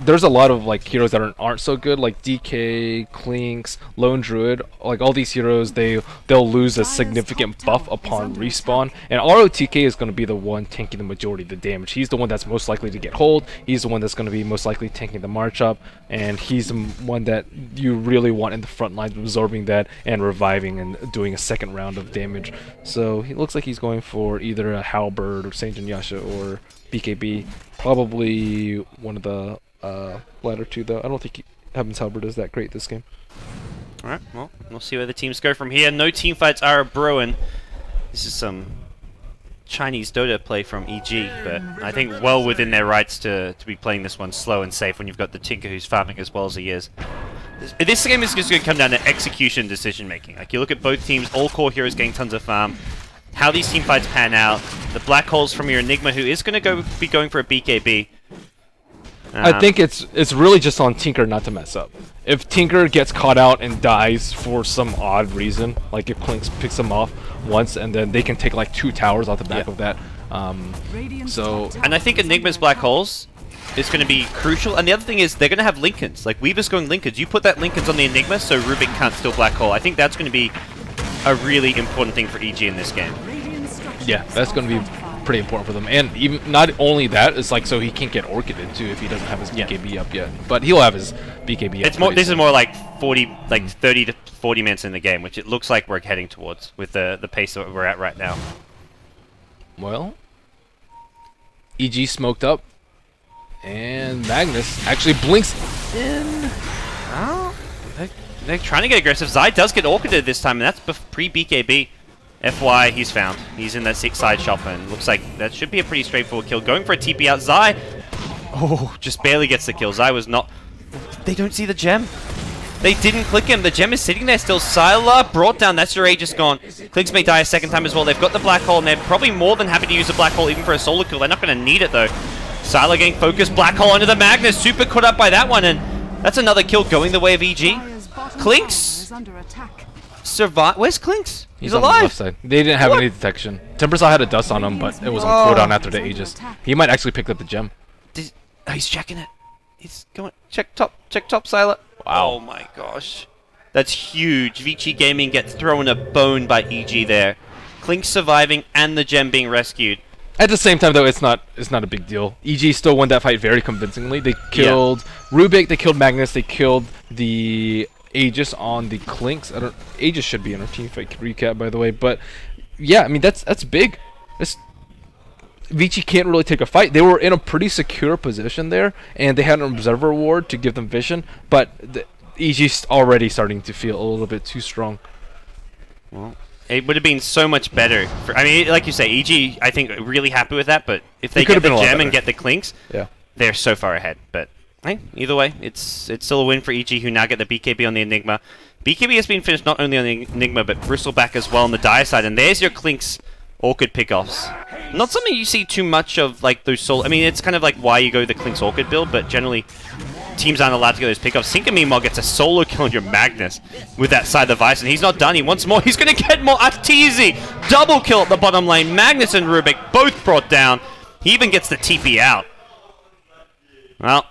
There's a lot of like heroes that aren't so good, like DK, Clinks, Lone Druid. Like all these heroes, they'll lose a significant buff upon respawn, and ROTK is going to be the one tanking the majority of the damage. He's the one that's most likely to get hold. He's the one that's going to be most likely tanking the march up, and he's the one that you really want in the front lines, absorbing that and reviving and doing a second round of damage. So he looks like he's going for either a Halberd or Saint Yasha or BKB. Probably one of the latter two, though. I don't think Heaven's Halberd is that great this game. Alright, well, we'll see where the teams go from here. No team fights are brewing. This is some Chinese Dota play from EG, but I think well within their rights to be playing this one slow and safe when you've got the Tinker who's farming as well as he is. This game is just going to come down to execution decision making. Like, you look at both teams, all core heroes getting tons of farm, how these team fights pan out, the black holes from your Enigma who is going to be going for a BKB. I think it's really just on Tinker not to mess up. If Tinker gets caught out and dies for some odd reason, like if Clinks picks him off once and then they can take like 2 towers off the back of that. And I think Enigma's black holes, is going to be crucial. And the other thing is they're going to have Lincolns. Like, Weaver's going Lincolns. You put that Lincolns on the Enigma so Rubik can't steal Black Hole. I think that's going to be a really important thing for EG in this game. Yeah, that's going to be pretty important for them. And even not only that, it's like so he can't get Orchided too if he doesn't have his BKB up yet. But he'll have his BKB up. It's more. This is more like 30 to 40 minutes in the game, which it looks like we're heading towards with the pace that we're at right now. Well, EG smoked up, and Magnus actually blinks in. Oh, they're trying to get aggressive. Zai does get Orchided this time, and that's pre-BKB. FY, he's found. He's in that side shop, and looks like that should be a pretty straightforward kill. Going for a TP out. Zai, oh, just barely gets the kill. Zai was not... They don't see the gem. They didn't click him. The gem is sitting there still. Sylar brought down. That's your Aegis gone. Kligs may die a second time as well. They've got the Black Hole, and they're probably more than happy to use the Black Hole even for a solo kill. They're not going to need it, though. Sylar getting focused. Black Hole onto the Magnus. Super caught up by that one, and that's another kill going the way of EG. Klinks survive. Where's Klinks? He's on alive. The left side. They didn't have any detection. Timbersaw had a dust on him, but it was on cooldown after the Aegis. He might actually pick up the gem. Oh, he's checking it. He's going. Check top, Sylar. Wow. Oh my gosh. That's huge. Vici Gaming gets thrown a bone by EG there. Klinks surviving and the gem being rescued. At the same time, though, it's not a big deal. EG still won that fight very convincingly. They killed Rubik, they killed Magnus, they killed the Aegis on the Klinks. Aegis should be in our team fight recap, by the way. But yeah, I mean that's big. Vici can't really take a fight. They were in a pretty secure position there, and they had an observer ward to give them vision. But the EG's already starting to feel a little bit too strong. Well, it would have been so much better. I mean, like you say, EG, I think, really happy with that. But if they get the gem and get the Klinks, they're so far ahead. But hey, either way, it's still a win for EG, who now get the BKB on the Enigma. BKB has been finished not only on the Enigma, but Bristleback as well on the Dire side. And there's your Klinks Orchid pickoffs. Not something you see too much of, like those solo. I mean, it's kind of like why you go the Klinks Orchid build, but generally teams aren't allowed to get those pickoffs. Sinker meanwhile gets a solo kill on your Magnus with that side of the Vice, and he's not done. He wants more. He's going to get more. Arteezy double kill at the bottom lane. Magnus and Rubik both brought down. He even gets the TP out. Well,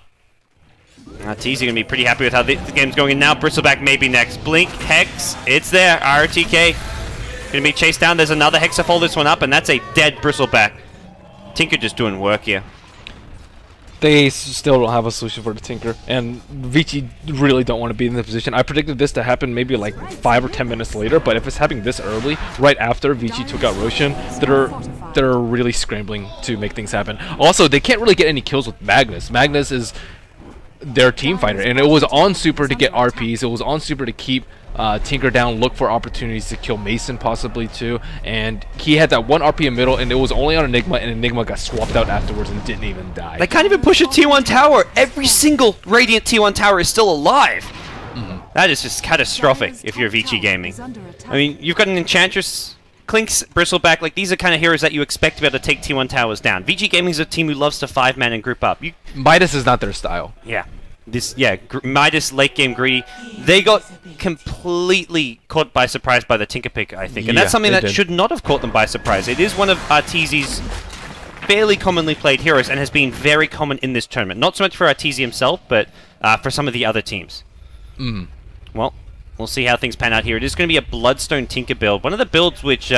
Arteezy going to be pretty happy with how the game's going. And now Bristleback maybe next. Blink, Hex, it's there. RTK. Going to be chased down. There's another Hex to follow this one up, and that's a dead Bristleback. Tinker just doing work here. They still don't have a solution for the Tinker, and Vici really don't want to be in the position. I predicted this to happen maybe like 5 or 10 minutes later, but if it's happening this early, right after Vici took out Roshan, they're really scrambling to make things happen. Also, they can't really get any kills with Magnus. Magnus is their team fighter, and it was on Super to get RPs. It was on Super to keep Tinker down, look for opportunities to kill Mason possibly too, and he had that one RP in middle, and it was only on Enigma, and Enigma got swapped out afterwards and didn't even die. They can't even push a T1 tower. Every single Radiant T1 tower is still alive. That is just catastrophic if you're Vici Gaming. I mean, you've got an Enchantress, Klinks, Bristleback, like these are kind of heroes that you expect to be able to take T1 towers down. Vici Gaming is a team who loves to 5-man and group up. Midas is not their style. Yeah. Midas late game greedy. They got completely caught by surprise by the Tinker pick, I think, and that's something that should not have caught them by surprise. It is one of Arteezy's fairly commonly played heroes and has been very common in this tournament. Not so much for Arteezy himself, but for some of the other teams. Well, we'll see how things pan out here. It is going to be a Bloodstone Tinker build, one of the builds which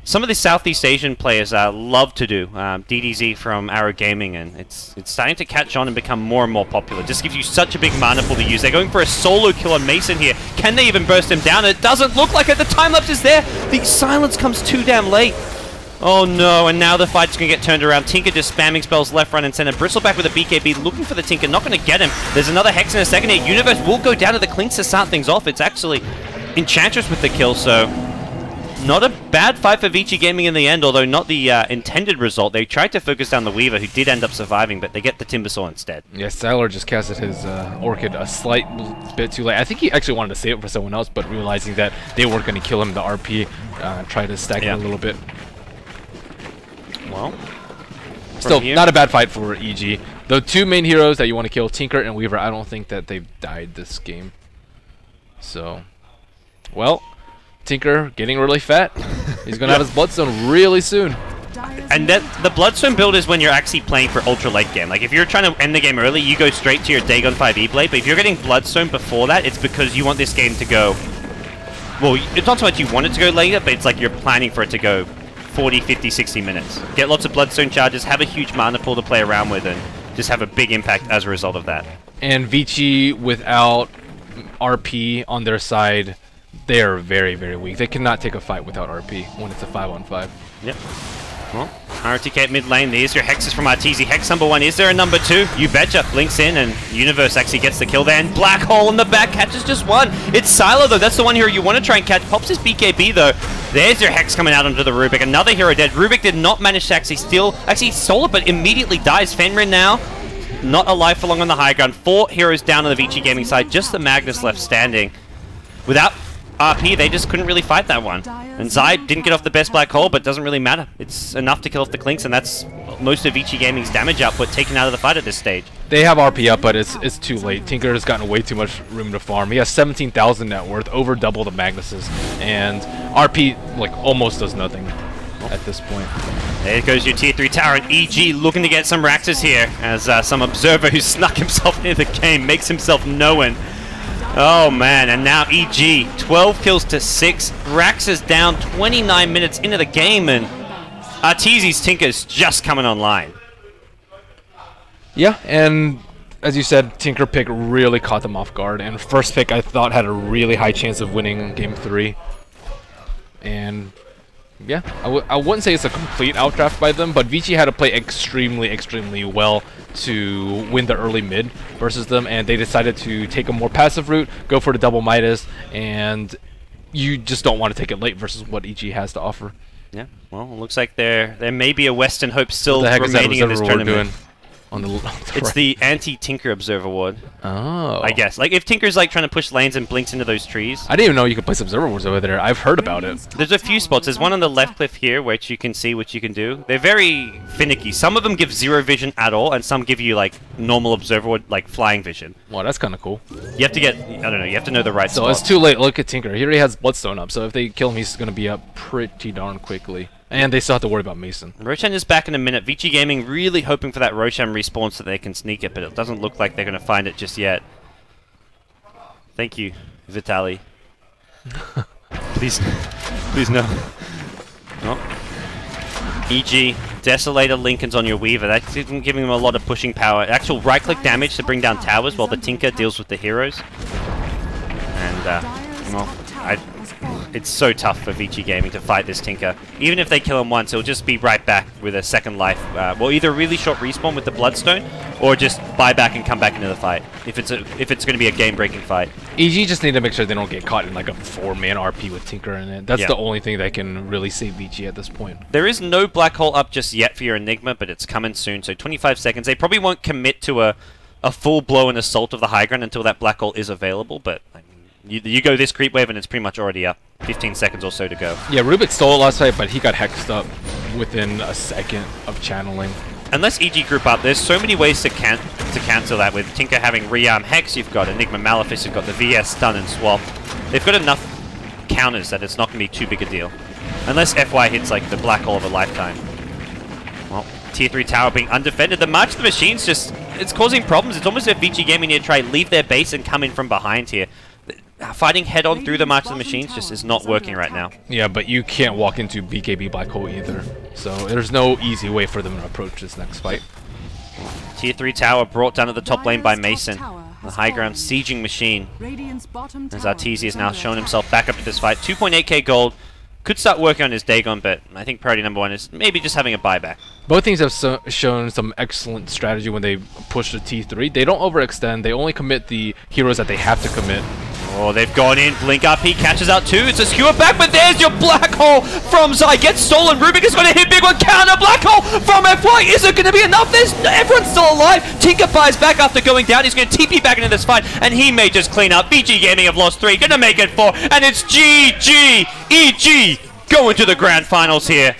some of the Southeast Asian players love to do. DDZ from Arrow Gaming, and it's starting to catch on and become more and more popular. Just gives you such a big mana pool to use. They're going for a solo kill on Mason here. Can they even burst him down? It doesn't look like it. The time lapse is there. The silence comes too damn late. Oh no, and now the fight's going to get turned around. Tinker just spamming spells left, right, and center. Bristleback with a BKB looking for the Tinker. Not going to get him. There's another Hex in a second here. Universe will go down to the Klinks to start things off. It's actually Enchantress with the kill, so not a bad fight for Vici Gaming in the end, although not the intended result. They tried to focus down the Weaver, who did end up surviving, but they get the Timbersaw instead. Yeah, Sylar just casted his Orchid a slight bit too late. I think he actually wanted to save it for someone else, but realizing that they weren't going to kill him, the RP tried to stack him a little bit. Well, still, not a bad fight for EG. The two main heroes that you want to kill, Tinker and Weaver, I don't think that they've died this game. So, well, Tinker getting really fat. He's going to have his Bloodstone really soon. And the Bloodstone build is when you're actually playing for ultra late game. Like if you're trying to end the game early, you go straight to your Dagon 5 E-Blade, but if you're getting Bloodstone before that, it's because you want this game to go... Well, it's not so much you want it to go later, but it's like you're planning for it to go 40, 50, 60 minutes. Get lots of Bloodstone charges, have a huge mana pool to play around with, and just have a big impact as a result of that. And Vici, without RP on their side, they are very, very weak. They cannot take a fight without RP when it's a 5-on-5. Yep. Well, RTK at mid lane. There's your hexes from Arteezy. Hex number 1. Is there a number 2? You betcha. Blinks in, and Universe actually gets the kill there. And Black Hole in the back catches just one. It's Silo, though. That's the one hero you want to try and catch. Pops his BKB, though. There's your Hex coming out onto the Rubik. Another hero dead. Rubik did not manage to actually steal. Actually, stole it, but immediately dies. Fenrir now not alive for long on the high ground. 4 heroes down on the Vici Gaming side. Just the Magnus left standing. Without RP, they just couldn't really fight that one. And Zai didn't get off the best Black Hole, but doesn't really matter. It's enough to kill off the Clinks, and that's most of Vici Gaming's damage output taken out of the fight at this stage. They have RP up, but it's too late. Tinker has gotten way too much room to farm. He has 17,000 net worth, over double the Magnus's, and RP like almost does nothing at this point. There goes your tier 3 tower, and EG looking to get some Raxes here, as some observer who snuck himself into the game makes himself known. Oh man, and now EG, 12 kills to 6. Rax is down 29 minutes into the game, and Arteezy's Tinker's just coming online. Yeah, and as you said, Tinker pick really caught them off guard, and first pick I thought had a really high chance of winning game 3. And yeah, I wouldn't say it's a complete outdraft by them, but Vici had to play extremely, extremely well to win the early mid versus them, and they decided to take a more passive route, go for the double Midas, and you just don't want to take it late versus what EG has to offer. Yeah, well, it looks like there may be a Western hope still what the heck remaining in is this that observer tournament. doing? On the It's right. the anti-Tinker Observer ward. Oh. I guess. Like, if Tinker's like trying to push lanes and blinks into those trees. I didn't even know you could place observer wards over there. I've heard about it. There's a few spots. There's one on the left cliff here, which you can see what you can do. They're very finicky. Some of them give 0 vision at all, and some give you, like, normal observer ward, like, flying vision. Well, that's kind of cool. You have to get, I don't know, you have to know the right So spot. it's too late. Look at Tinker. He already has Bloodstone up, so if they kill him, he's going to be up pretty darn quickly. And they still have to worry about Mason. Roshan is back in a minute. Vici Gaming really hoping for that Roshan respawn so they can sneak it, but it doesn't look like they're going to find it just yet. Thank you, Vitaly. Please, please no. Oh. EG, Desolator Lincoln's on your Weaver. That's even giving them a lot of pushing power. Actual right-click damage to bring down towers while the Tinker deals with the heroes. And, well, it's so tough for Vici Gaming to fight this Tinker. Even if they kill him once, he'll just be right back with a second life. Well, either a really short respawn with the Bloodstone, or just buy back and come back into the fight. If it's going to be a game-breaking fight. EG just need to make sure they don't get caught in like a 4-man RP with Tinker in it. That's the only thing that can really save Vici at this point. There is no Black Hole up just yet for your Enigma, but it's coming soon. So 25 seconds. They probably won't commit to a full-blown assault of the high ground until that Black Hole is available, but you go this creep wave and it's pretty much already up. 15 seconds or so to go. Yeah, Rubik stole it last fight, but he got hexed up within a second of channeling. Unless EG group up, there's so many ways to cancel that. With Tinker having Rearm Hex, you've got Enigma Malefice, you've got the VS Stun and Swap. They've got enough counters that it's not going to be too big a deal. Unless FY hits like the Black Hole of a lifetime. Well, Tier 3 tower being undefended. The March of the Machines just, it's causing problems. It's almost as if Vici Gaming need to try leave their base and come in from behind here. Fighting head-on through the March of the Machines just is not working right now. Yeah, but you can't walk into BKB Black Hole either. So there's no easy way for them to approach this next fight. Tier 3 tower brought down at the top lane by Mason. The high ground sieging machine. As Arteezy has now shown himself back up to this fight. 2.8k gold. Could start working on his Dagon, but I think priority number 1 is maybe just having a buyback. Both teams have shown some excellent strategy when they push the T3. They don't overextend. They only commit the heroes that they have to commit. Oh, they've gone in. Blink up. He catches out 2. It's a skewer back, but there's your Black Hole from Zai. Gets stolen. Rubik is going to hit big one. Counter Black Hole from FY. Is it going to be enough? Everyone's still alive. Tinker fires back after going down. He's going to TP back into this fight, and he may just clean up. Vici Gaming have lost 3. Going to make it 4, and it's GG. EG going to the grand finals here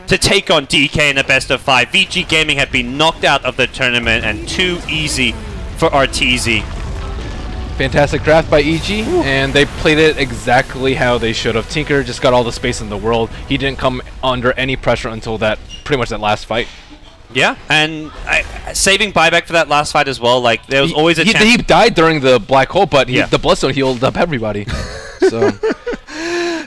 to take on DK in a best of 5. Vici Gaming have been knocked out of the tournament, and too easy for Arteezy. Fantastic draft by EG, and they played it exactly how they should have. Tinker just got all the space in the world. He didn't come under any pressure until that pretty much that last fight. Yeah, and saving buyback for that last fight as well. Like there was always a chance. He died during the black hole, but the Bloodstone healed up everybody. So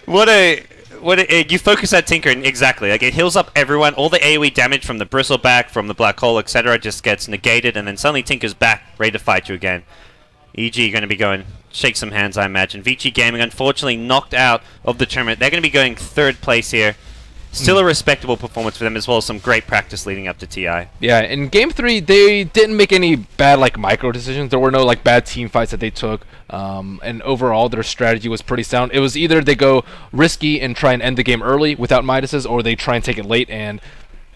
you focus that Tinker and exactly like it heals up everyone. All the AoE damage from the bristleback, from the black hole, etc. just gets negated, and then suddenly Tinker's back, ready to fight you again. EG going to be going shake some hands, I imagine. Vici Gaming unfortunately knocked out of the tournament. They're going to be going 3rd place here. Still a respectable performance for them, as well as some great practice leading up to TI. Yeah, in Game 3, they didn't make any bad micro decisions. There were no bad team fights that they took, and overall their strategy was pretty sound. It was either they go risky and try and end the game early without Midases, or they try and take it late. And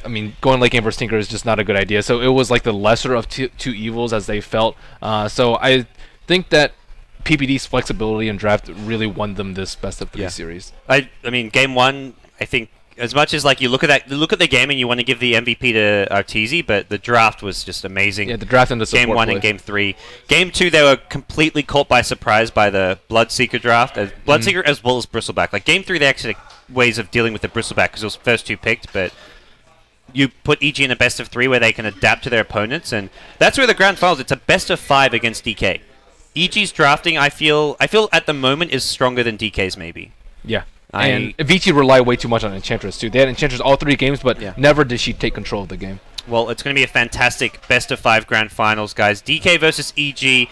I mean, going late game versus Tinker is just not a good idea. So it was the lesser of two evils, as they felt. So I think that PPD's flexibility and draft really won them this best of 3 series. I mean, Game 1, I think. As much as you look at the game and you want to give the MVP to Arteezy, but the draft was just amazing. Yeah, the draft and the support Game 1 and Game 3. Game 2, they were completely caught by surprise by the Bloodseeker draft. Bloodseeker as well as Bristleback. Game 3, they actually had ways of dealing with the Bristleback because it was first 2 picked, but you put EG in a best of 3 where they can adapt to their opponents, and that's where the grand finals. It's a best of 5 against DK. EG's drafting, I feel at the moment is stronger than DK's maybe. Yeah. And Vici rely way too much on Enchantress, too. They had Enchantress all 3 games, but never did she take control of the game. Well, it's going to be a fantastic best-of-5 grand finals, guys. DK versus EG.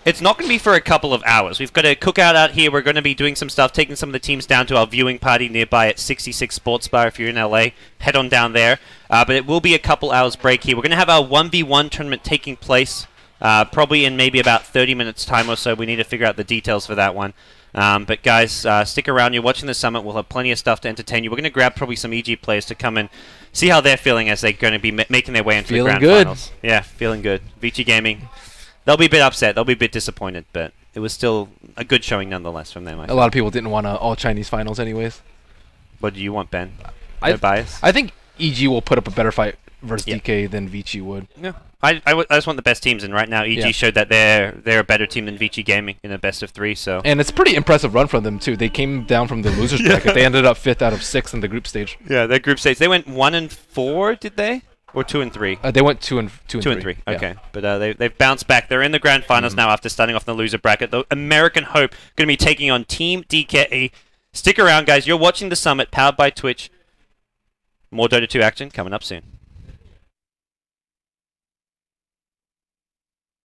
It's not going to be for a couple of hours. We've got a cookout out here. We're going to be doing some stuff, taking some of the teams down to our viewing party nearby at 66 Sports Bar. If you're in LA, head on down there. But it will be a couple hours break here. We're going to have our 1v1 tournament taking place probably in maybe about 30 minutes time or so. We need to figure out the details for that one. But guys, stick around. You're watching the summit. We'll have plenty of stuff to entertain you. We're going to grab probably some EG players to come and see how they're feeling as they're going to be making their way into the grand finals. Yeah, feeling good. Vici Gaming, they'll be a bit upset. They'll be a bit disappointed, but it was still a good showing nonetheless from them. A lot of people didn't want all Chinese finals anyways. What do you want, Ben? No bias? I think EG will put up a better fight versus DK than Vici would. Yeah. I just want the best teams, and right now EG showed that they're a better team than Vici Gaming in a best of 3. So and it's a pretty impressive run from them too. They came down from the losers bracket. They ended up 5th out of 6 in the group stage. Yeah, their group stage. They went 1-4, did they? Or 2-3? They went 2 and 3. Okay, but they've bounced back. They're in the grand finals now after starting off in the loser bracket. The American Hope going to be taking on Team DK. Stick around, guys. You're watching the summit, powered by Twitch. More Dota 2 action coming up soon.